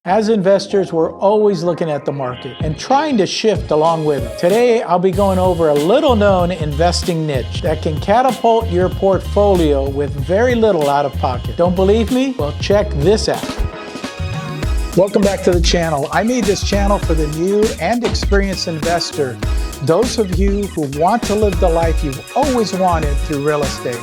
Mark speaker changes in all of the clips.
Speaker 1: As investors, we're always looking at the market and trying to shift along with it. Today, I'll be going over a little-known investing niche that can catapult your portfolio with very little out of pocket. Don't believe me? Well, check this out. Welcome back to the channel. I made this channel for the new and experienced investor, those of you who want to live the life you've always wanted through real estate.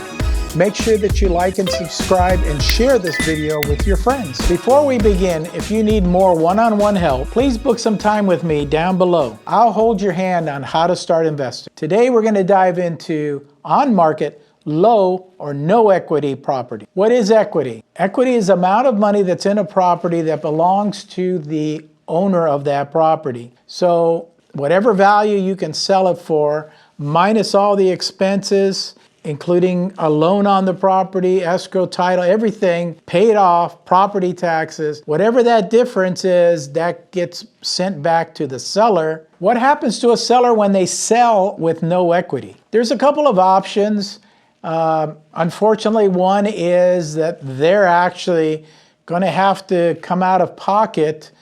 Speaker 1: Make sure that you like and subscribe and share this video with your friends. Before we begin, if you need more one-on-one help, please book some time with me down below. I'll hold your hand on how to start investing. Today we're going to dive into on-market, low or no equity property. What is equity? Equity is the amount of money that's in a property that belongs to the owner of that property. So whatever value you can sell it for, minus all the expenses, including a loan on the property, escrow, title, everything paid off, property taxes, whatever that difference is, that gets sent back to the seller. What happens to a seller when they sell with no equity? There's a couple of options. Unfortunately, one is that they're actually going to have to come out of pocket,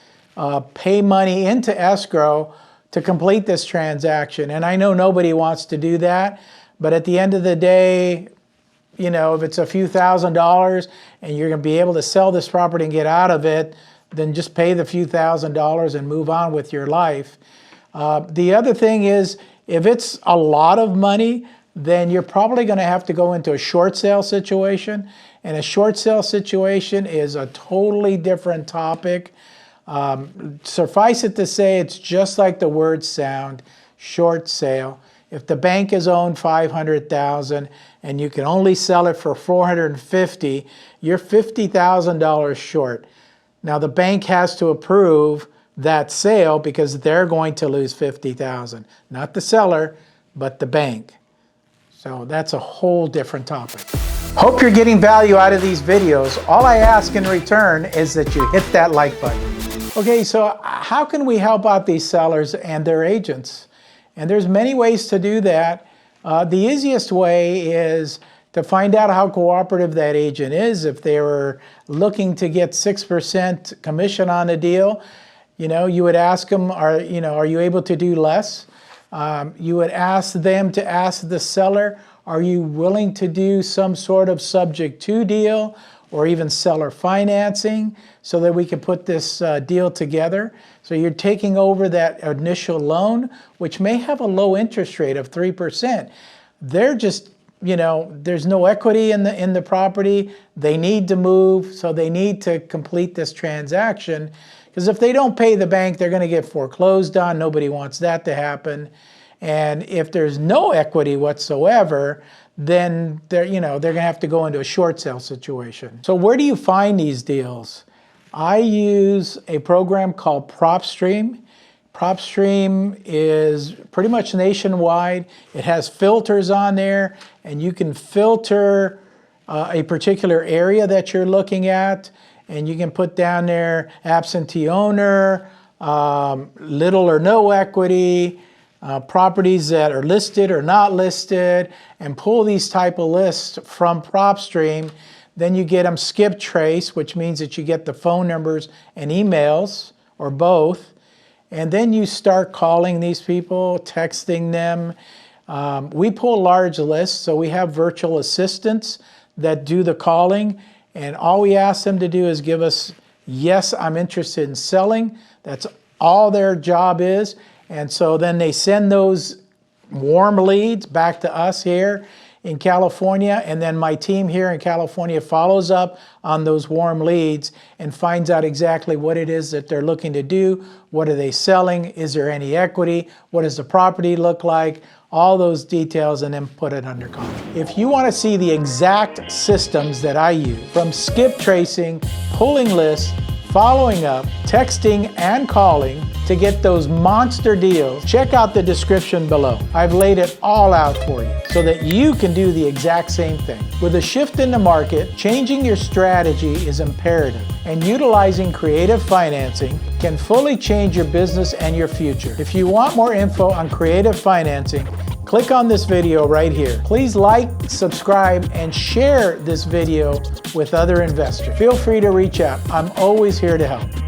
Speaker 1: pay money into escrow to complete this transaction. And I know nobody wants to do that. But at the end of the day, you know, if it's a few $1,000s and you're going to be able to sell this property and get out of it, then just pay the few $1,000s and move on with your life. The other thing is, if it's a lot of money, then you're probably going to have to go into a short sale situation. And a short sale situation is a totally different topic. Suffice it to say, it's just like the words sound, short sale. If the bank is owned $500,000 and you can only sell it for $450,000, you're $50,000 short. Now the bank has to approve that sale because they're going to lose $50,000, not the seller, but the bank. So that's a whole different topic. Hope you're getting value out of these videos. All I ask in return is that you hit that like button. Okay, so how can we help out these sellers and their agents? And there's many ways to do that. The easiest way is to find out how cooperative that agent is. If they were looking to get 6% commission on a deal, you know, you would ask them, are you able to do less? You would ask them to ask the seller, are you willing to do some sort of subject to deal or even seller financing so that we can put this deal together? So you're taking over that initial loan, which may have a low interest rate of 3%. They're just, you know, there's no equity in the property. They need to move, so they need to complete this transaction. Because if they don't pay the bank, they're going to get foreclosed on. Nobody wants that to happen. And if there's no equity whatsoever, then they're going to have to go into a short sale situation. So where do you find these deals? I use a program called PropStream. PropStream is pretty much nationwide. It has filters on there, and you can filter a particular area that you're looking at, and you can put down there absentee owner, little or no equity, properties that are listed or not listed, and pull these type of lists from PropStream. Then you get them skip trace, which means that you get the phone numbers and emails, or both. And then you start calling these people, texting them. We pull large lists, so we have virtual assistants that do the calling. And all we ask them to do is give us, yes, I'm interested in selling. That's all their job is. And so then they send those warm leads back to us here in California, and then my team here in California follows up on those warm leads and finds out exactly what it is that they're looking to do. What are they selling? Is there any equity? What does the property look like? All those details, and then put it under contract. If you want to see the exact systems that I use, from skip tracing, pulling lists, following up, texting, and calling to get those monster deals, check out the description below. I've laid it all out for you so that you can do the exact same thing. With a shift in the market, changing your strategy is imperative, and utilizing creative financing can fully change your business and your future. If you want more info on creative financing, click on this video right here. Please like, subscribe, and share this video with other investors. Feel free to reach out. I'm always here to help.